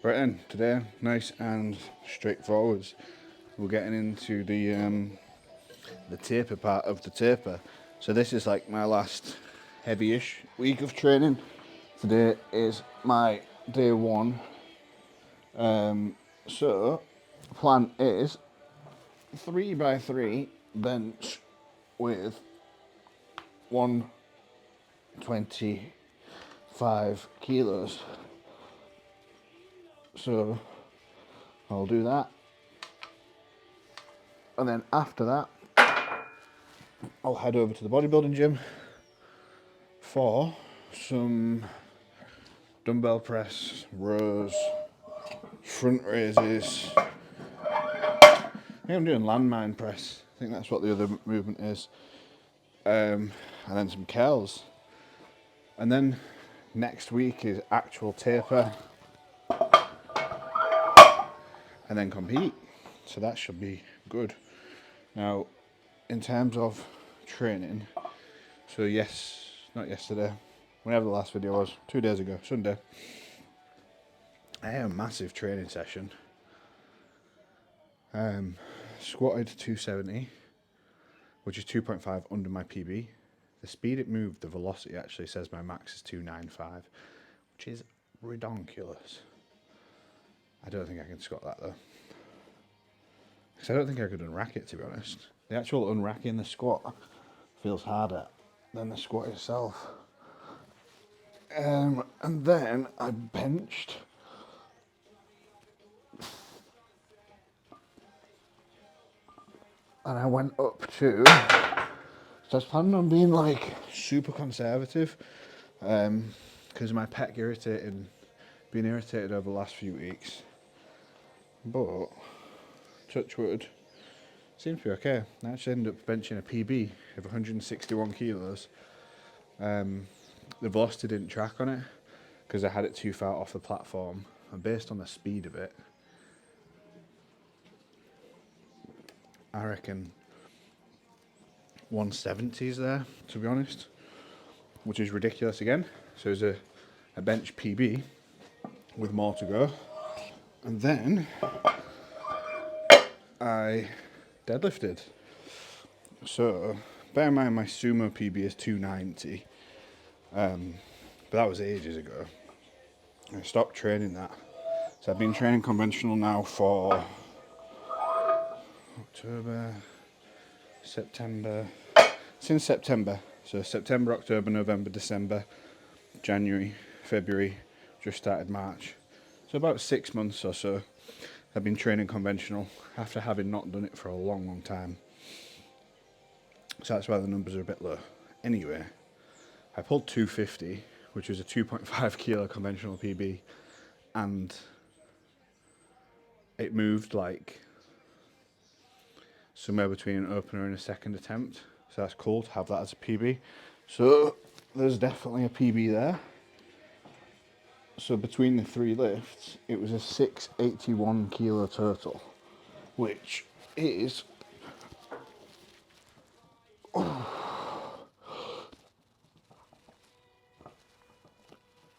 Right then, today, nice and straightforward. We're getting into the taper part of the taper. So this is like my last heavy-ish week of training. Today is my day one. So plan is 3x3 bench with 125 kilos. So I'll do that, and then after that I'll head over to the bodybuilding gym for some dumbbell press, rows, front raises. I think I'm doing landmine press. I think that's what the other movement is. And then some curls. And then next week is actual taper. And then compete. So that should be good. Now, in terms of training, so not yesterday, whenever the last video was, 2 days ago, Sunday, I had a massive training session. Squatted 270, which is 2.5 under my PB. The speed it moved, the velocity actually says my max is 295, which is redonkulous. I don't think I can squat that though. Because I don't think I could unrack it, to be honest. The actual unracking the squat feels harder than the squat itself. And then I benched and I went up to, so I was planning on being like super conservative, because my pec been irritated over the last few weeks, but touch wood, seems to be okay. I actually ended up benching a PB of 161 kilos. The velocity didn't track on it because I had it too far off the platform, and based on the speed of it, I reckon 170 is there, to be honest, which is ridiculous again. So it's a bench PB with more to go. And then I deadlifted. So bear in mind my sumo PB is 290, but that was ages ago. I stopped training that. So I've been training conventional now for October, September, since September. So September, October, November, December, January, February, just started March. So about 6 months or so I've been training conventional after having not done it for a long time. So that's why the numbers are a bit low. Anyway, I pulled 250, which was a 2.5 kilo conventional PB, and it moved like somewhere between an opener and a second attempt. So that's cool to have that as a PB. So there's definitely a PB there. So between the three lifts, it was a 681 kilo total, which is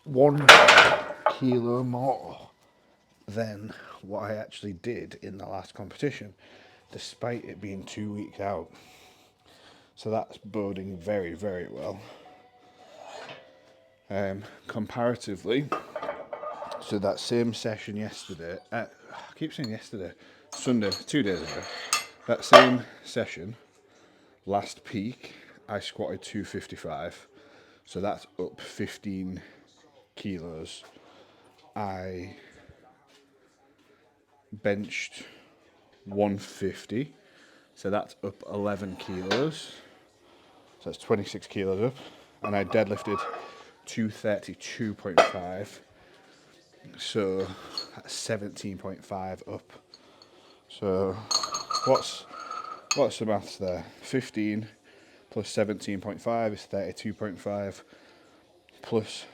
1 kilo more than what I actually did in the last competition, despite it being 2 weeks out. So that's boding very, very well. Comparatively, so that same session yesterday, I keep saying yesterday, Sunday, 2 days ago, that same session, last peak, I squatted 255, so that's up 15 kilos. I benched 150, so that's up 11 kilos, so that's 26 kilos up, and I deadlifted 232.5, so that's 17.5 up. So what's the maths there? 15 plus 17.5 is 32.5, plus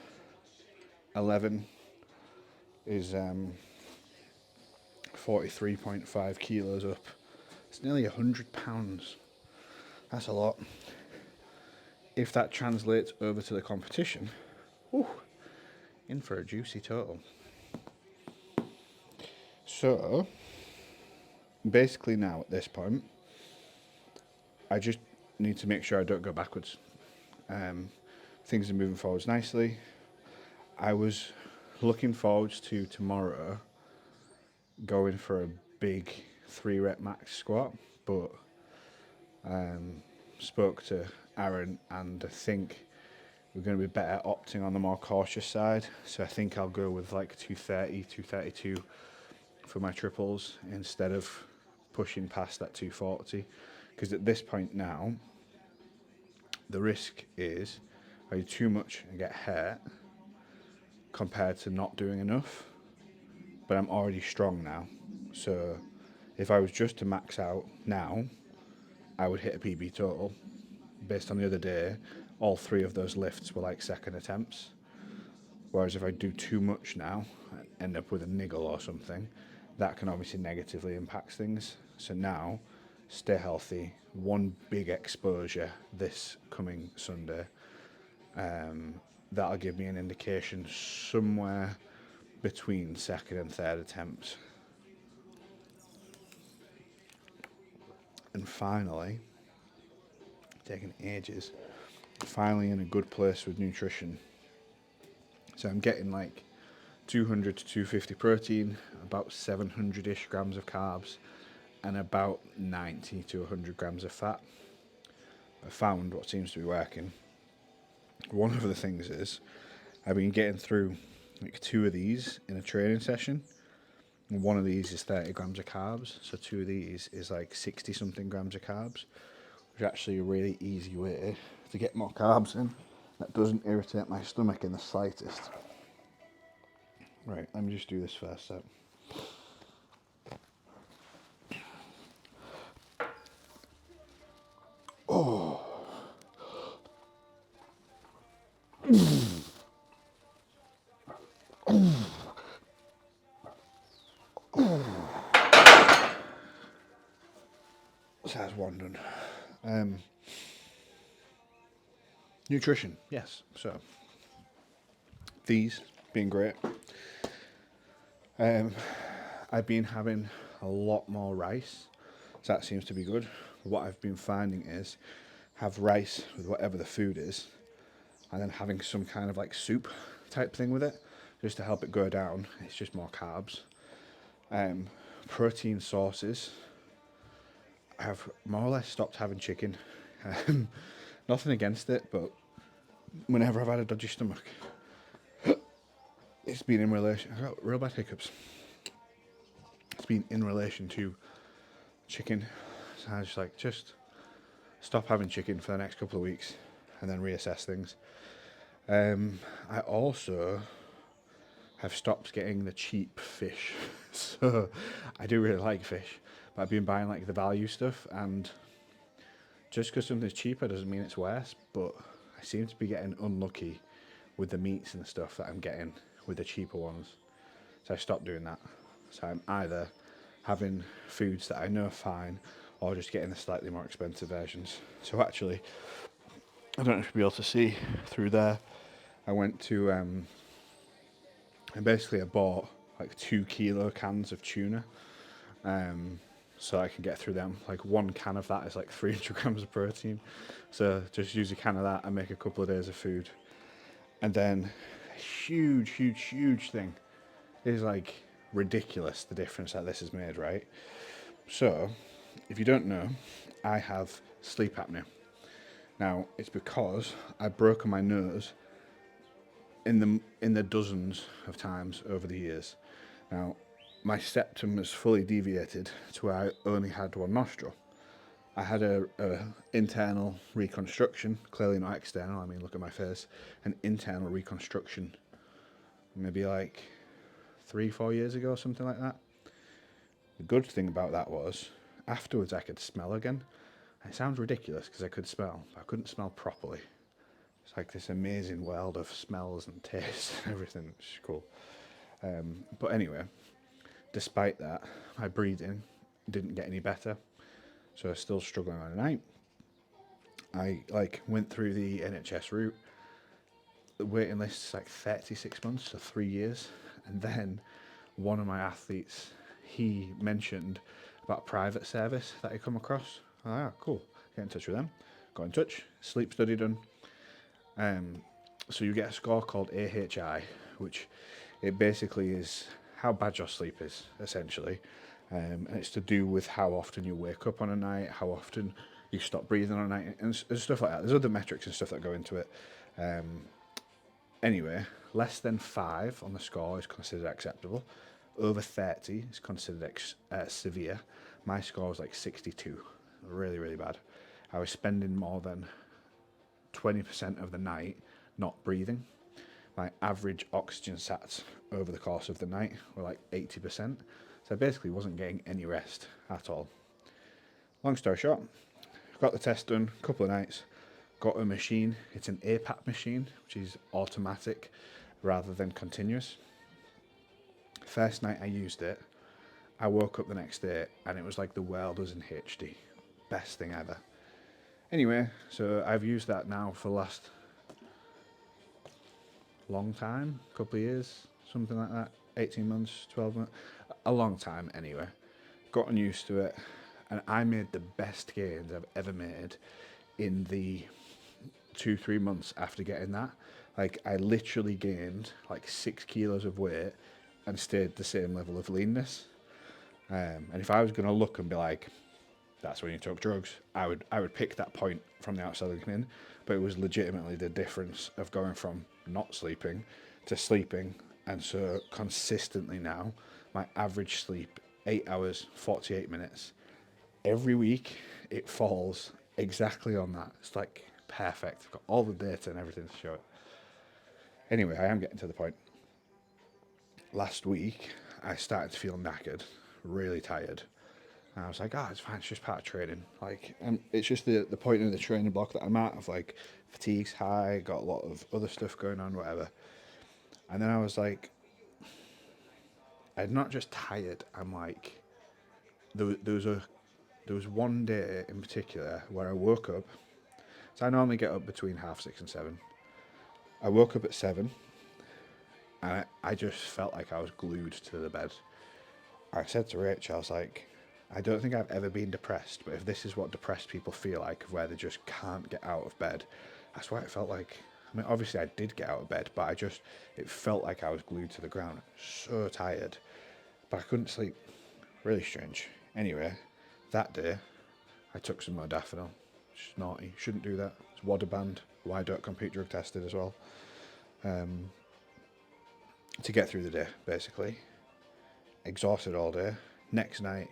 11 is 43.5 kilos up. It's nearly 100 pounds. That's a lot. If that translates over to the competition, in for a juicy total. So basically now at this point, I just need to make sure I don't go backwards. Things are moving forwards nicely. I was looking forwards to tomorrow going for a big 3 rep max squat, but spoke to Aaron and I think we're going to be better opting on the more cautious side. So I think I'll go with like 230, 232 for my triples instead of pushing past that 240. Because at this point now, the risk is I do too much and get hurt compared to not doing enough. But I'm already strong now. So if I was just to max out now, I would hit a PB total. Based on the other day, all 3 of those lifts were like second attempts. Whereas if I do too much now, I end up with a niggle or something, that can obviously negatively impact things. So now, stay healthy. One big exposure this coming Sunday. That'll give me an indication somewhere between second and third attempts. And finally, taking ages, finally in a good place with nutrition. So I'm getting like 200 to 250 protein, about 700-ish grams of carbs, and about 90 to 100 grams of fat. I found what seems to be working. One of the things is I've been getting through like 2 of these in a training session. And one of these is 30 grams of carbs, so 2 of these is like 60 something grams of carbs, which is actually a really easy way to get more carbs in. That doesn't irritate my stomach in the slightest. Right, let me just do this first so. So that's one done. Nutrition, yes. So these being great. I've been having a lot more rice, so that seems to be good. What I've been finding is have rice with whatever the food is, and then having some kind of like soup type thing with it, just to help it go down. It's just more carbs. Protein sources. I've more or less stopped having chicken. Nothing against it, but whenever I've had a dodgy stomach, it's been in relation. I got real bad hiccups. It's been in relation to chicken. So I was just stop having chicken for the next couple of weeks, and then reassess things. I also have stopped getting the cheap fish. So I do really like fish, but I've been buying like the value stuff, and just because something's cheaper doesn't mean it's worse, but I seem to be getting unlucky with the meats and stuff that I'm getting with the cheaper ones. So I stopped doing that. So I'm either having foods that I know are fine, or just getting the slightly more expensive versions. So actually, I don't know if you'll be able to see through there, I went to, and basically I bought like 2 kilo cans of tuna, so I can get through them. Like 1 can of that is like 300 grams of protein. So just use a can of that and make a couple of days of food. And then a huge thing is like ridiculous, the difference that this has made, right? So, if you don't know, I have sleep apnea. Now, it's because I've broken my nose in the dozens of times over the years. Now, my septum was fully deviated to where I only had 1 nostril. I had a internal reconstruction, clearly not external, I mean look at my face, an internal reconstruction maybe like 3-4 years ago, something like that. The good thing about that was afterwards I could smell again. It sounds ridiculous because I could smell, but I couldn't smell properly. It's like this amazing world of smells and tastes and everything, which is cool. But anyway, despite that, my breathing didn't get any better, so I was still struggling on a night. I went through the NHS route. The waiting list is like 36 months, so 3 years, and then one of my athletes, he mentioned about a private service that he come across. Ah, cool. Get in touch with them. Got in touch. Sleep study done. So you get a score called AHI, which it basically is how bad your sleep is, essentially. And it's to do with how often you wake up on a night, how often you stop breathing on a night, and stuff like that. There's other metrics and stuff that go into it. Anyway, less than 5 on the score is considered acceptable. Over 30 is considered severe. My score was like 62. Really, really bad. I was spending more than 20% of the night not breathing. My average oxygen sats over the course of the night were like 80%. So I basically wasn't getting any rest at all. Long story short, got the test done a couple of nights, got a machine. It's an APAP machine, which is automatic rather than continuous. First night I used it, I woke up the next day and it was like the world was in HD. Best thing ever. Anyway, so I've used that now for the last long time, couple of years, something like that, 18 months, 12 months, a long time anyway. Gotten used to it, and I made the best gains I've ever made in the 2-3 months after getting that. Like, I literally gained like 6 kilos of weight and stayed the same level of leanness. And if I was going to look and be like, that's when you took drugs, I would pick that point from the outside looking in, but it was legitimately the difference of going from not sleeping to sleeping. And so consistently now, my average sleep, 8 hours, 48 minutes. Every week, it falls exactly on that. It's like perfect. I've got all the data and everything to show it. Anyway, I am getting to the point. Last week, I started to feel knackered, really tired. And I was like, it's fine, it's just part of training. Like, it's just the point in the training block that I'm at of like, fatigue's high, got a lot of other stuff going on, whatever. And then I was like, I'm not just tired, I'm like, there was one day in particular where I woke up. So I normally get up between 6:30 and 7. I woke up at 7 and I just felt like I was glued to the bed. I said to Rach, I was like, I don't think I've ever been depressed, but if this is what depressed people feel like, where they just can't get out of bed, that's what it felt like. I mean, obviously I did get out of bed, but it felt like I was glued to the ground. So tired, but I couldn't sleep. Really strange. Anyway, that day, I took some modafinil. Which is naughty. Shouldn't do that. It's WADA banned. Why don't compete drug tested as well. To get through the day, basically. Exhausted all day. Next night,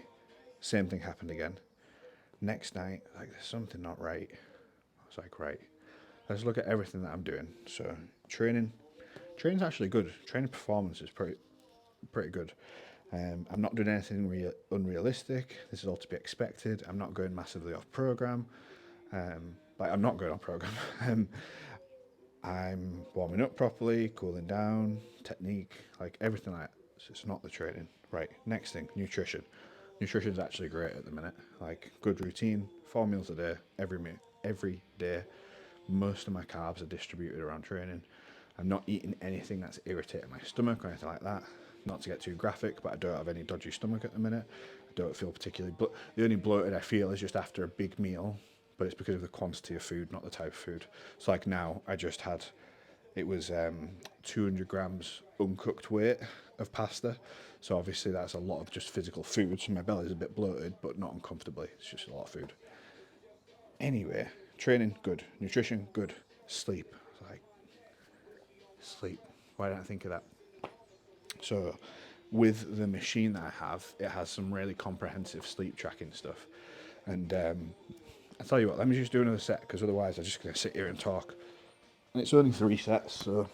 same thing happened again. Next night, like, there's something not right. I was like, right, let's look at everything that I'm doing. So training's actually good. Training performance is pretty good. I'm not doing anything unrealistic. This is all to be expected. I'm not going massively off program. I'm not going on program. I'm warming up properly, cooling down, technique, like everything like that. So it's not the training. Right, next thing, nutrition. Nutrition's actually great at the minute. Like, good routine, 4 meals a day, every day. Most of my carbs are distributed around training. I'm not eating anything that's irritating my stomach or anything like that. Not to get too graphic, but I don't have any dodgy stomach at the minute. I don't feel particularly the only bloated I feel is just after a big meal, but it's because of the quantity of food, not the type of food. So like now, I just had, it was 200 grams uncooked weight of pasta. So obviously that's a lot of just physical food. So my belly's a bit bloated, but not uncomfortably. It's just a lot of food. Anyway, training, good. Nutrition, good. Sleep. Like, sleep. Why didn't I think of that? So with the machine that I have, it has some really comprehensive sleep tracking stuff. And I tell you what, let me just do another set, because otherwise I'm just going to sit here and talk. And it's only 3 sets, so...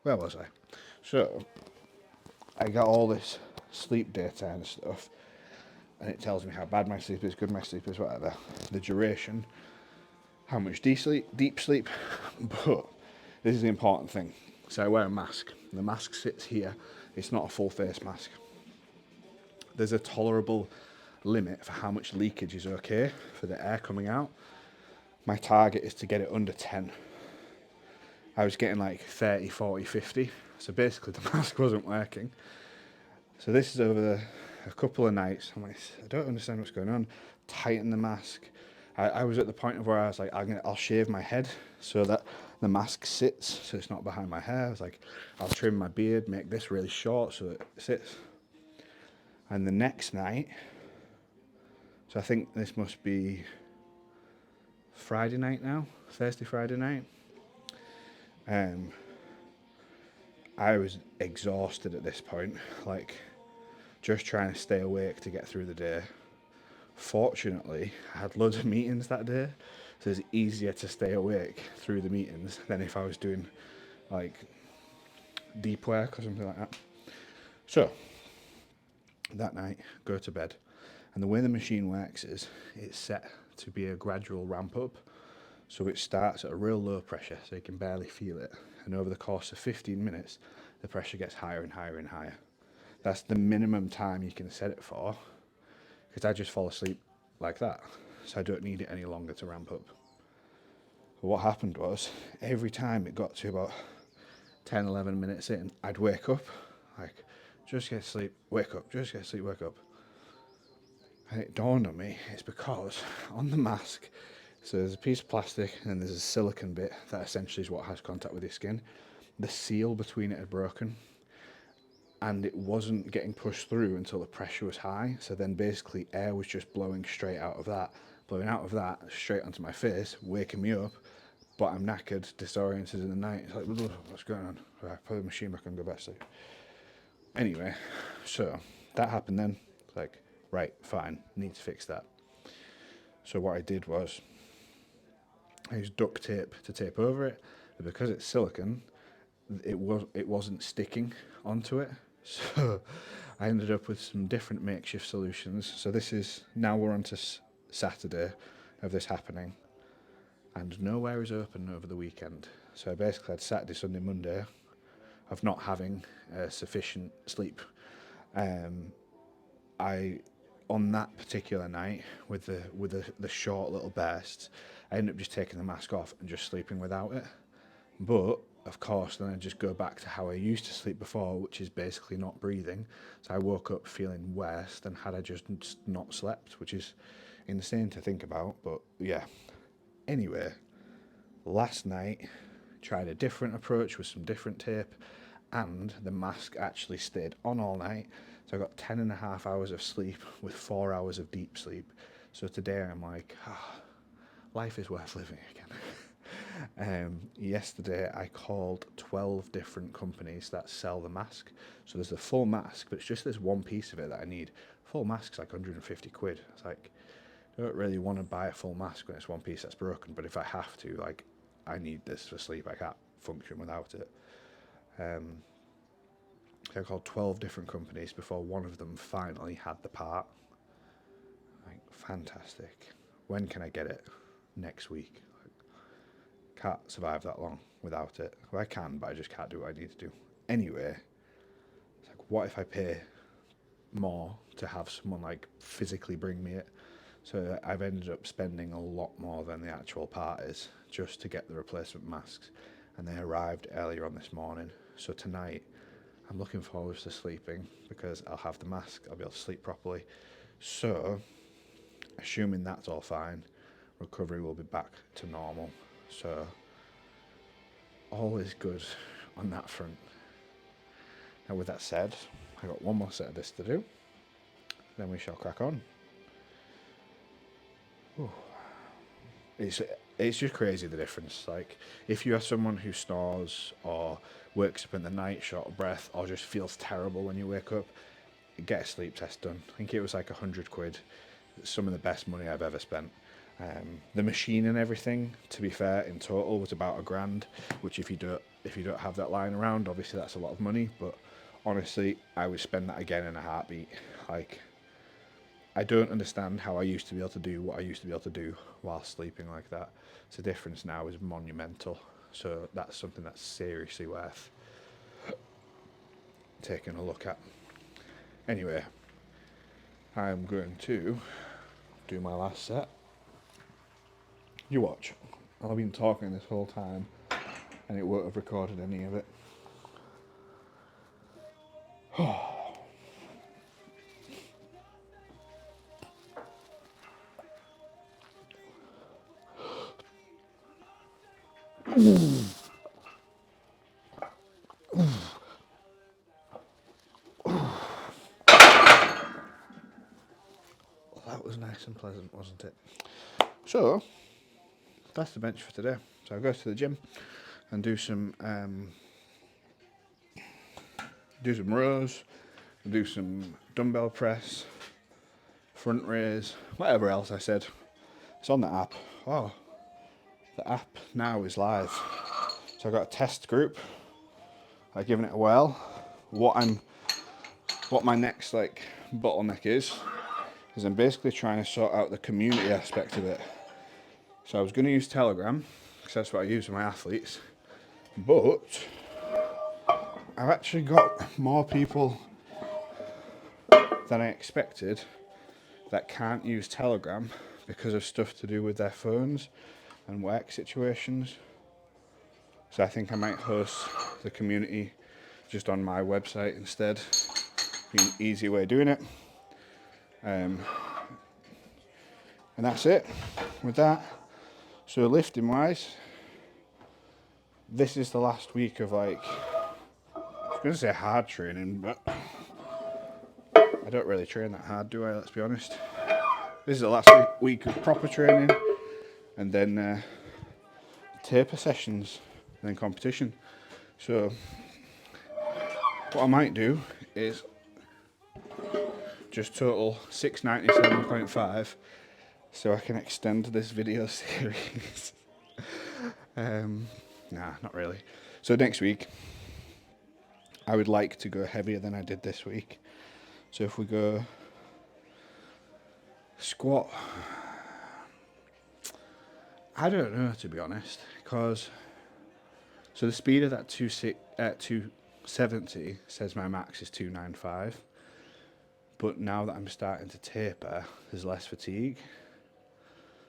Where was I? So, I got all this sleep data and stuff, and it tells me how bad my sleep is, good my sleep is, whatever. The duration, how much deep sleep, but this is the important thing. So I wear a mask. The mask sits here. It's not a full face mask. There's a tolerable limit for how much leakage is okay for the air coming out. My target is to get it under 10. I was getting like 30, 40, 50. So basically the mask wasn't working. So this is over a couple of nights. I'm like, I don't understand what's going on. Tighten the mask. I was at the point of where I was like, I'll shave my head so that the mask sits, so it's not behind my hair. I was like, I'll trim my beard, make this really short so it sits. And the next night, so I think this must be Friday night now, Thursday, Friday night. I was exhausted at this point, like just trying to stay awake to get through the day. Fortunately, I had loads of meetings that day, so it's easier to stay awake through the meetings than if I was doing like deep work or something like that. So that night, go to bed, and the way the machine works is it's set to be a gradual ramp up. So it starts at a real low pressure, so you can barely feel it, and over the course of 15 minutes, the pressure gets higher and higher and higher. That's the minimum time you can set it for, because I just fall asleep like that, so I don't need it any longer to ramp up. But what happened was, every time it got to about 10, 11 minutes in, I'd wake up, like, just get sleep, wake up, just get sleep, wake up. And it dawned on me, it's because on the mask, so there's a piece of plastic and then there's a silicone bit that essentially is what has contact with your skin. The seal between it had broken, and it wasn't getting pushed through until the pressure was high. So then basically air was just blowing straight out of that, straight onto my face, waking me up. But I'm knackered, disoriented in the night. It's like, what's going on? Right, put the machine back and go back to sleep. Anyway, so that happened then. It's like, right, fine, need to fix that. So what I did was, I used duct tape to tape over it, but because it's silicone, it wasn't sticking onto it. So I ended up with some different makeshift solutions. So this is, now we're on to Saturday of this happening, and nowhere is open over the weekend. So I basically had Saturday, Sunday, Monday of not having sufficient sleep. I on that particular night with the short little bursts, I ended up just taking the mask off and just sleeping without it. But of course, then I just go back to how I used to sleep before, which is basically not breathing. So I woke up feeling worse than had I just not slept, which is insane to think about. But yeah. Anyway, last night tried a different approach with some different tape, and the mask actually stayed on all night. So I got 10 and a half hours of sleep with 4 hours of deep sleep. So today I'm like, life is worth living again. Yesterday I called 12 different companies that sell the mask. So there's a full mask, but it's just this one piece of it that I need. Full mask's like 150 quid. It's like, I don't really want to buy a full mask when it's one piece that's broken, but if I have to, like, I need this for sleep. I can't function without it. I called 12 different companies before one of them finally had the part. Like, fantastic. When can I get it? Next week. Can't survive that long without it. Well, I can, but I just can't do what I need to do. Anyway, it's like, what if I pay more to have someone like physically bring me it? So I've ended up spending a lot more than the actual part is just to get the replacement masks, and they arrived earlier on this morning. So tonight I'm looking forward to sleeping because I'll have the mask, I'll be able to sleep properly. So assuming that's all fine, recovery will be back to normal. So all is good on that front. Now with that said, I got one more set of this to do, then we shall crack on. Ooh. It's just crazy the difference. Like, if you are someone who snores or wakes up in the night short of breath or just feels terrible when you wake up, get a sleep test done. I think it was like 100 quid. It's some of the best money I've ever spent. The machine and everything, to be fair, in total was about £1,000, which if you don't have that lying around, obviously that's a lot of money. But honestly, I would spend that again in a heartbeat. Like, I don't understand how I used to be able to do what I used to be able to do while sleeping like that. So the difference now is monumental. So that's something that's seriously worth taking a look at. Anyway, I'm going to do my last set. You watch. I've been talking this whole time and it won't have recorded any of it. That was nice and pleasant, wasn't it? So, that's the bench for today. So I'll go to the gym and do some rows, do some dumbbell press, front raise, whatever else I said. It's on the app. Oh, the app now is live. So I've got a test group. I've given it a whirl. What my next like bottleneck is I'm basically trying to sort out the community aspect of it. So I was going to use Telegram because that's what I use with my athletes, but I've actually got more people than I expected that can't use Telegram because of stuff to do with their phones and work situations. So I think I might host the community just on my website instead. Be an easy way of doing it. And that's it with that. So lifting wise, this is the last week of like, I was going to say hard training, but I don't really train that hard, do I? Let's be honest. This is the last week of proper training, and then taper sessions, and then competition. So what I might do is just total 697.5 so I can extend this video series. Nah, not really. So next week I would like to go heavier than I did this week. So if we go squat, I don't know, to be honest, because so the speed of that 270 says my max is 295, but now that I'm starting to taper, there's less fatigue.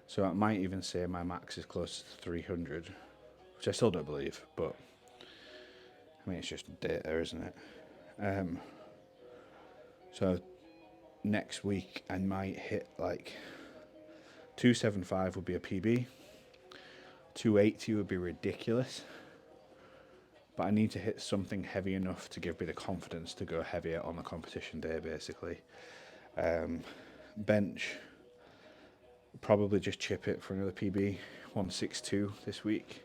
So I might even say my max is close to 300, which I still don't believe, but I mean, it's just data, isn't it? So next week I might hit like 275 would be a PB, 280 would be ridiculous, but I need to hit something heavy enough to give me the confidence to go heavier on the competition day, basically. Bench, probably just chip it for another PB, 162 this week,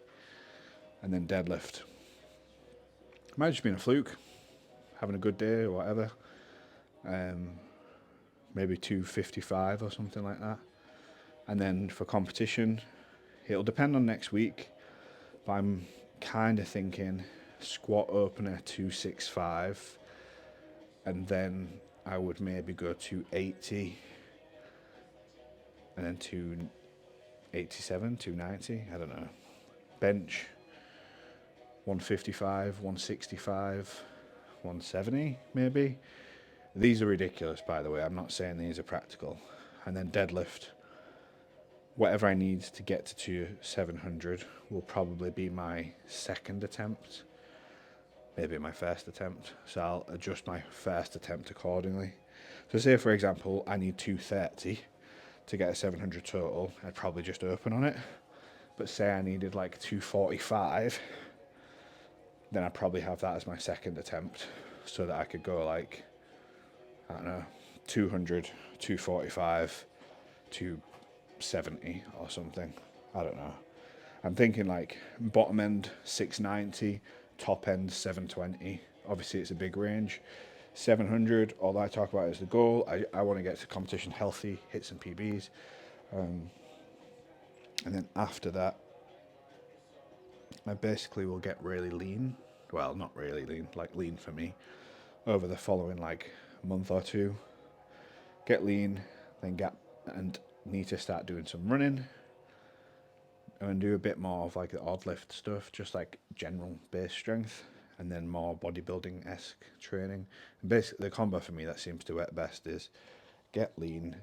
and then deadlift. Might just be a fluke, having a good day or whatever. Maybe 255 or something like that. And then for competition, it'll depend on next week, but I'm kind of thinking squat opener 265, and then I would maybe go 280, and then 287, 290, I don't know. Bench 155, 165, 170 maybe. These are ridiculous, by the way. I'm not saying these are practical. And then deadlift, whatever I need to get to 700 will probably be my second attempt, maybe my first attempt. So I'll adjust my first attempt accordingly. So say, for example, I need 230 to get a 700 total, I'd probably just open on it. But say I needed like 245, then I'd probably have that as my second attempt so that I could go like, I don't know, 200, 245, 270 or something. I don't know. I'm thinking like bottom end 690, top end 720. Obviously it's a big range. 700, all I talk about is the goal. I want to get to competition healthy, hit some PBs. And then after that, I basically will get really lean. Well, not really lean, like lean for me, over the following like month or two. Get lean, then need to start doing some running and do a bit more of like the odd lift stuff, just like general base strength, and then more bodybuilding-esque training. And basically, the combo for me that seems to work best is get lean,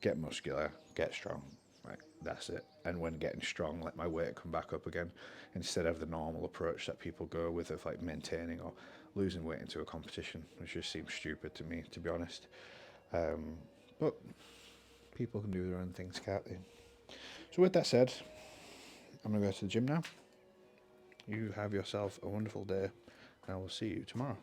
get muscular, get strong. Like that's it. And when getting strong, let my weight come back up again, instead of the normal approach that people go with of like maintaining or losing weight into a competition, which just seems stupid to me, to be honest. But people can do their own things, can't they? So with that said, I'm gonna go to the gym now. You have yourself a wonderful day, and I will see you tomorrow.